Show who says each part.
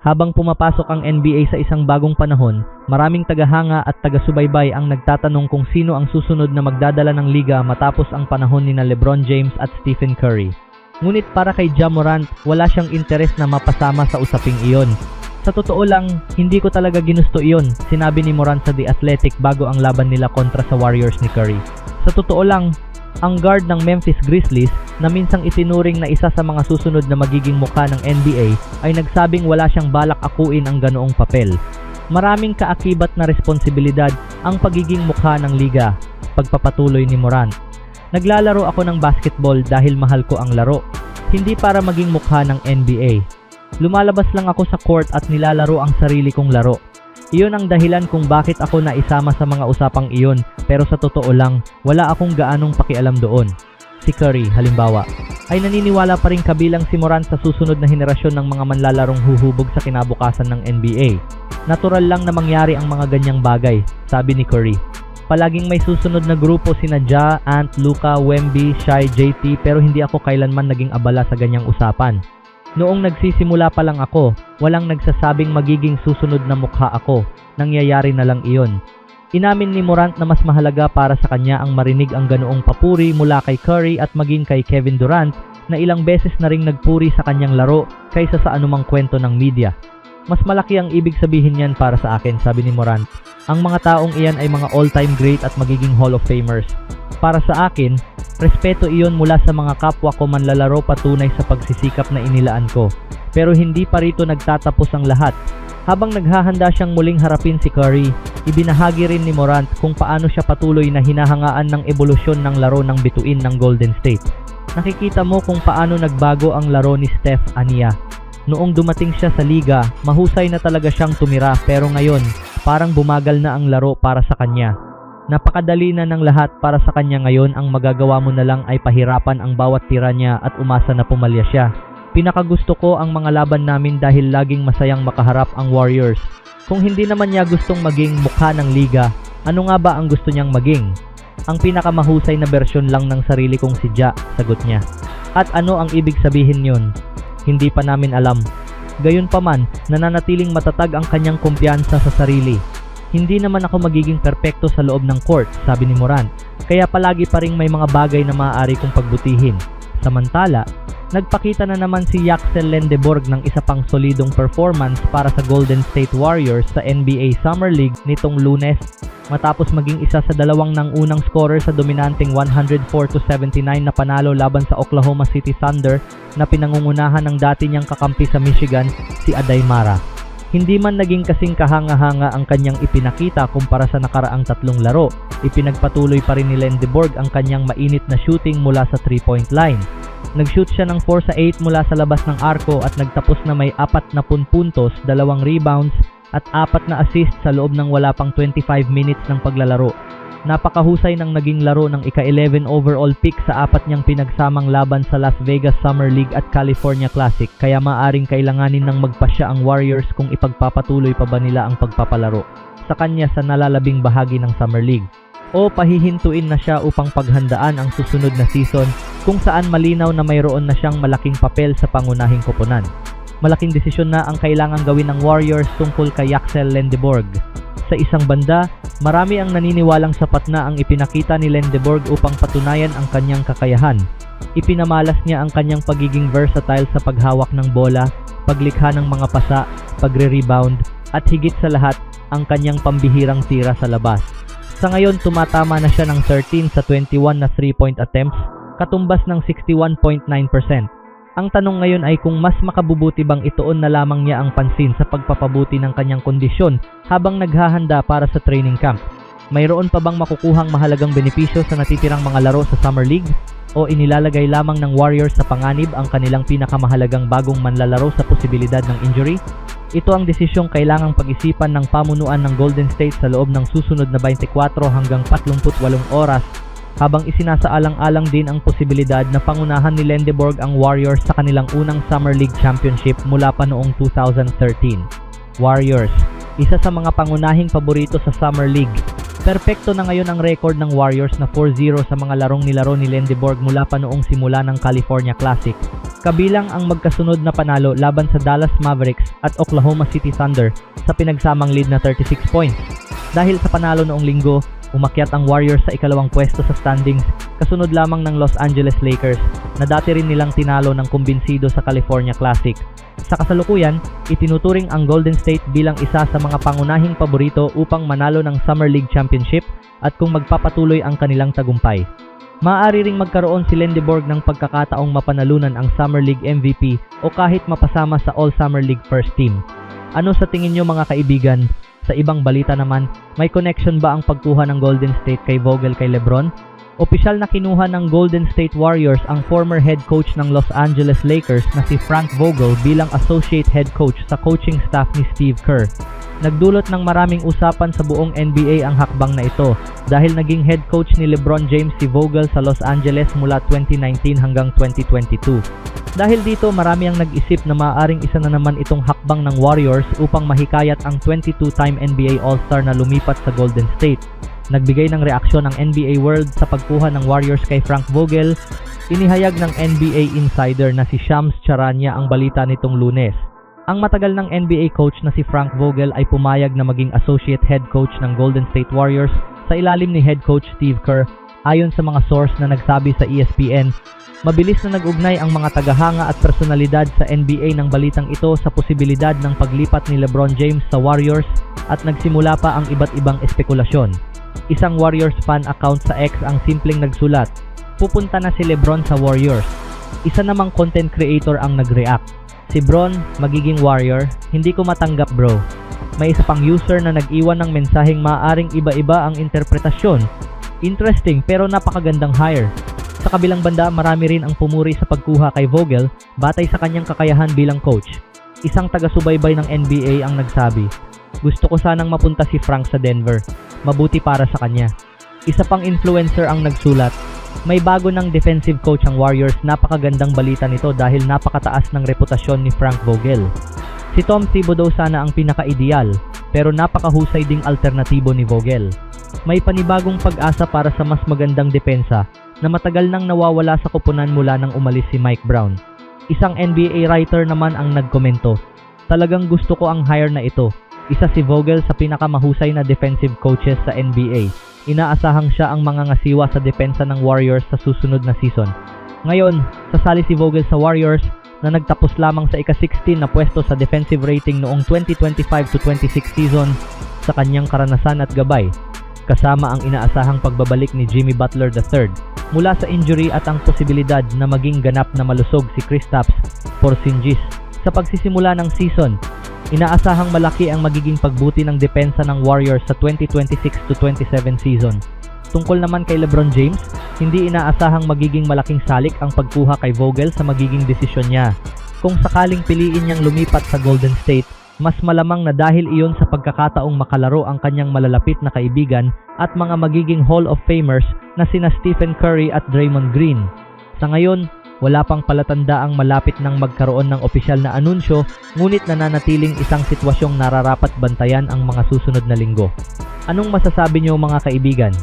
Speaker 1: Habang pumapasok ang NBA sa isang bagong panahon, maraming tagahanga at taga-subaybay ang nagtatanong kung sino ang susunod na magdadala ng liga matapos ang panahon ni LeBron James at Stephen Curry. Ngunit para kay Ja Morant, wala siyang interes na mapasama sa usaping iyon. Sa totoo lang, hindi ko talaga ginusto iyon, sinabi ni Morant sa The Athletic bago ang laban nila kontra sa Warriors ni Curry. Sa totoo lang, ang guard ng Memphis Grizzlies na minsang itinuring na isa sa mga susunod na magiging mukha ng NBA ay nagsabing wala siyang balak akuin ang ganoong papel. Maraming kaakibat na responsibilidad ang pagiging mukha ng liga, pagpapatuloy ni Morant. Naglalaro ako ng basketball dahil mahal ko ang laro, hindi para maging mukha ng NBA. Lumalabas lang ako sa court at nilalaro ang sarili kong laro. Iyon ang dahilan kung bakit ako naisama sa mga usapang iyon, pero sa totoo lang, wala akong gaanong pakialam doon. Si Curry, halimbawa, ay naniniwala pa rin kabilang si Morant sa susunod na henerasyon ng mga manlalarong huhubog sa kinabukasan ng NBA. Natural lang na mangyari ang mga ganyang bagay, sabi ni Curry. Palaging may susunod na grupo sina Ja, Ant, Luka, Wemby, Shai, JT, pero hindi ako kailanman naging abala sa ganyang usapan. Noong nagsisimula pa lang ako, walang nagsasabing magiging susunod na mukha ako. Nangyayari na lang iyon. Inamin ni Morant na mas mahalaga para sa kanya ang marinig ang ganoong papuri mula kay Curry at maging kay Kevin Durant na ilang beses na ring nagpuri sa kanyang laro kaysa sa anumang kwento ng media. Mas malaki ang ibig sabihin niyan para sa akin, sabi ni Morant. Ang mga taong iyan ay mga all-time great at magiging Hall of Famers. Para sa akin, respeto iyon mula sa mga kapwa ko manlalaro patunay sa pagsisikap na inilaan ko. Pero hindi pa rito nagtatapos ang lahat. Habang naghahanda siyang muling harapin si Curry, ibinahagi rin ni Morant kung paano siya patuloy na hinahangaan ng ebolusyon ng laro ng bituin ng Golden State. Nakikita mo kung paano nagbago ang laro ni Steph Ania. Noong dumating siya sa liga, mahusay na talaga siyang tumira pero ngayon, parang bumagal na ang laro para sa kanya. Napakadali na ng lahat para sa kanya ngayon, ang magagawa mo na lang ay pahirapan ang bawat tira niya at umasa na pumalya siya. Pinakagusto ko ang mga laban namin dahil laging masayang makaharap ang Warriors. Kung hindi naman niya gustong maging mukha ng liga, ano nga ba ang gusto niyang maging? Ang pinakamahusay na bersyon lang ng sarili kong si Ja, sagot niya. At ano ang ibig sabihin yun? Hindi pa namin alam. Gayunpaman, nananatiling matatag ang kanyang kumpiyansa sa sarili. Hindi naman ako magiging perpekto sa loob ng court, sabi ni Morant, kaya palagi pa ring may mga bagay na maaari kong pagbutihin. Samantala, nagpakita na naman si Yaxel Lendeborg ng isa pang solidong performance para sa Golden State Warriors sa NBA Summer League nitong Lunes matapos maging isa sa dalawang unang scorer sa dominanteng 104-79 na panalo laban sa Oklahoma City Thunder na pinangungunahan ng dati niyang kakampi sa Michigan, si Aday Mara. Hindi man naging kasing kahanga-hanga ang kanyang ipinakita kumpara sa nakaraang tatlong laro, ipinagpatuloy pa rin ni Lendeborg ang kanyang mainit na shooting mula sa 3-point line. Nag-shoot siya ng 4 sa 8 mula sa labas ng arko at nagtapos na may 40 puntos, 2 rebounds at 4 na assist sa loob ng wala pang 25 minutes ng paglalaro. Napakahusay ng naging laro ng ika-11 overall pick sa 4 niyang pinagsamang laban sa Las Vegas Summer League at California Classic, kaya maaaring kailanganin ng magpasya ang Warriors kung ipagpapatuloy pa ba nila ang pagpapalaro sa kanya sa nalalabing bahagi ng Summer League o pahihintuin na siya upang paghandaan ang susunod na season kung saan malinaw na mayroon na siyang malaking papel sa pangunahing koponan. Malaking desisyon na ang kailangang gawin ng Warriors tungkol kay Yaxel Lendeborg. Sa isang banda, marami ang naniniwalang sapat na ang ipinakita ni Lendeborg upang patunayan ang kanyang kakayahan. Ipinamalas niya ang kanyang pagiging versatile sa paghawak ng bola, paglikha ng mga pasa, pagre-rebound, at higit sa lahat, ang kanyang pambihirang tira sa labas. Sa ngayon, tumatama na siya ng 13 sa 21 na 3-point attempts, katumbas ng 61.9%. Ang tanong ngayon ay kung mas makabubuti bang ituon na lamang niya ang pansin sa pagpapabuti ng kanyang kondisyon habang naghahanda para sa training camp. Mayroon pa bang makukuhang mahalagang benepisyo sa natitirang mga laro sa Summer League? O inilalagay lamang ng Warriors sa panganib ang kanilang pinakamahalagang bagong manlalaro sa posibilidad ng injury? Ito ang desisyong kailangang pag-isipan ng pamunuan ng Golden State sa loob ng susunod na 24 hanggang 48 oras, habang isinasaalang-alang din ang posibilidad na pangunahan ni Lendeborg ang Warriors sa kanilang unang Summer League Championship mula pa noong 2013. Warriors, isa sa mga pangunahing paborito sa Summer League, Perpekto na ngayon ang record ng Warriors na 4-0 sa mga larong nilaro ni Lendeborg mula pa noong simula ng California Classic, kabilang ang magkasunod na panalo laban sa Dallas Mavericks at Oklahoma City Thunder sa pinagsamang lead na 36 points. Dahil sa panalo noong linggo, umakyat ang Warriors sa ikalawang pwesto sa standings, kasunod lamang ng Los Angeles Lakers na dati rin nilang tinalo ng kumbinsido sa California Classic. Sa kasalukuyan, itinuturing ang Golden State bilang isa sa mga pangunahing paborito upang manalo ng Summer League Championship at kung magpapatuloy ang kanilang tagumpay. Maaari ring magkaroon si Lendeborg ng pagkakataong mapanalunan ang Summer League MVP o kahit mapasama sa All-Summer League First Team. Ano sa tingin nyo mga kaibigan? Sa ibang balita naman, may connection ba ang pagkuha ng Golden State kay Vogel kay LeBron? Opisyal na kinuha ng Golden State Warriors ang former head coach ng Los Angeles Lakers na si Frank Vogel bilang associate head coach sa coaching staff ni Steve Kerr. Nagdulot ng maraming usapan sa buong NBA ang hakbang na ito dahil naging head coach ni LeBron James si Vogel sa Los Angeles mula 2019 hanggang 2022. Dahil dito marami ang nag-isip na maaaring isa na naman itong hakbang ng Warriors upang mahikayat ang 22-time NBA All-Star na lumipat sa Golden State. Nagbigay ng reaksyon ang NBA World sa pagkuha ng Warriors kay Frank Vogel. Inihayag ng NBA insider na si Shams Charania ang balita nitong Lunes. Ang matagal ng NBA coach na si Frank Vogel ay pumayag na maging associate head coach ng Golden State Warriors sa ilalim ni head coach Steve Kerr. Ayon sa mga source na nagsabi sa ESPN, mabilis na nag-ugnay ang mga tagahanga at personalidad sa NBA ng balitang ito sa posibilidad ng paglipat ni LeBron James sa Warriors at nagsimula pa ang iba't ibang espekulasyon. Isang Warriors fan account sa X ang simpleng nagsulat, "Pupunta na si LeBron sa Warriors." Isa namang content creator ang nag-react, "Si Bron, magiging Warrior? Hindi ko matanggap bro." May isa pang user na nag-iwan ng mensaheng maaaring iba-iba ang interpretasyon. Interesting pero napakagandang hire. Sa kabilang banda, marami rin ang pumuri sa pagkuha kay Vogel batay sa kanyang kakayahan bilang coach. Isang taga-subaybay ng NBA ang nagsabi, "Gusto ko sanang mapunta si Frank sa Denver. Mabuti para sa kanya." Isa pang influencer ang nagsulat, "May bago ng defensive coach ang Warriors, napakagandang balita nito dahil napakataas ng reputasyon ni Frank Vogel. Si Tom Thibodeau sana ang pinaka-ideal, pero napakahusay ding alternatibo ni Vogel. May panibagong pag-asa para sa mas magandang depensa na matagal nang nawawala sa koponan mula nang umalis si Mike Brown." Isang NBA writer naman ang nagkomento, "Talagang gusto ko ang hire na ito. Isa si Vogel sa pinakamahusay na defensive coaches sa NBA. Inaasahang siya ang mga ngasiwa sa depensa ng Warriors sa susunod na season." Ngayon, sasali si Vogel sa Warriors na nagtapos lamang sa ika-16 na pwesto sa defensive rating noong 2025-26 season sa kanyang karanasan at gabay, kasama ang inaasahang pagbabalik ni Jimmy Butler III mula sa injury at ang posibilidad na maging ganap na malusog si Kristaps Porzingis sa pagsisimula ng season. Inaasahang malaki ang magiging pagbuti ng depensa ng Warriors sa 2026-27 season. Tungkol naman kay LeBron James, hindi inaasahang magiging malaking salik ang pagkuha kay Vogel sa magiging desisyon niya. Kung sakaling piliin niyang lumipat sa Golden State, mas malamang na dahil iyon sa pagkakataong makalaro ang kanyang malalapit na kaibigan at mga magiging Hall of Famers na sina Stephen Curry at Draymond Green. Sa ngayon, wala pang palatandaang malapit nang magkaroon ng opisyal na anunsyo, ngunit nananatiling isang sitwasyong nararapat bantayan ang mga susunod na linggo. Anong masasabi niyo mga kaibigan?